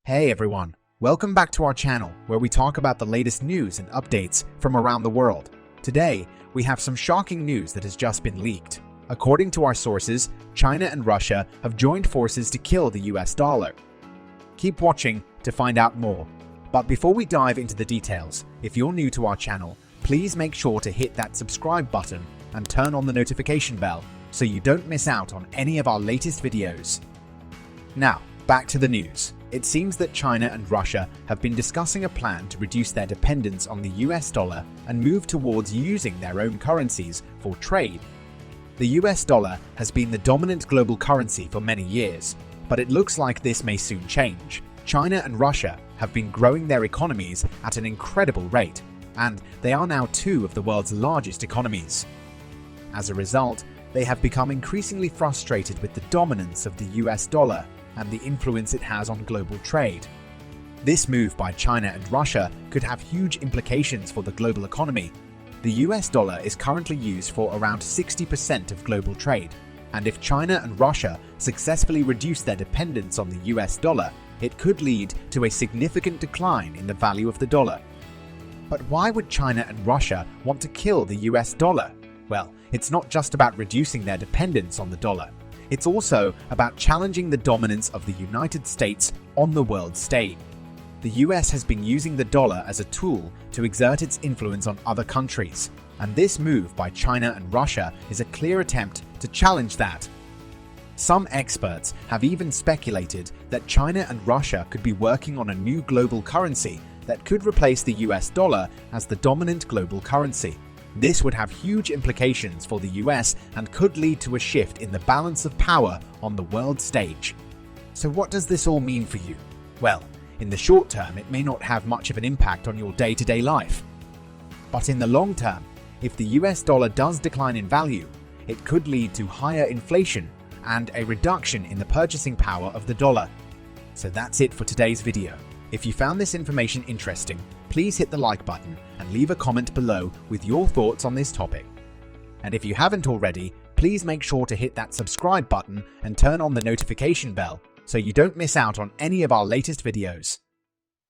Hey everyone, welcome back to our channel where we talk about the latest news and updates from around the world. Today, we have some shocking news that has just been leaked. According to our sources, China and Russia have joined forces to kill the US dollar. Keep watching to find out more. But before we dive into the details, if you're new to our channel, please make sure to hit that subscribe button and turn on the notification bell so you don't miss out on any of our latest videos. Now, back to the news. It seems that China and Russia have been discussing a plan to reduce their dependence on the US dollar and move towards using their own currencies for trade. The US dollar has been the dominant global currency for many years, but it looks like this may soon change. China and Russia have been growing their economies at an incredible rate, and they are now two of the world's largest economies. As a result, they have become increasingly frustrated with the dominance of the US dollar and the influence it has on global trade. This move by China and Russia could have huge implications for the global economy. The US dollar is currently used for around 60% of global trade, and if China and Russia successfully reduce their dependence on the US dollar, it could lead to a significant decline in the value of the dollar. But why would China and Russia want to kill the US dollar? Well, it's not just about reducing their dependence on the dollar. It's also about challenging the dominance of the United States on the world stage. The US has been using the dollar as a tool to exert its influence on other countries, and this move by China and Russia is a clear attempt to challenge that. Some experts have even speculated that China and Russia could be working on a new global currency that could replace the US dollar as the dominant global currency. This would have huge implications for the US and could lead to a shift in the balance of power on the world stage. So what does this all mean for you? Well, in the short term, it may not have much of an impact on your day-to-day life. But in the long term, if the US dollar does decline in value, it could lead to higher inflation and a reduction in the purchasing power of the dollar. So that's it for today's video. If you found this information interesting, please hit the like button and leave a comment below with your thoughts on this topic. And if you haven't already, please make sure to hit that subscribe button and turn on the notification bell so you don't miss out on any of our latest videos.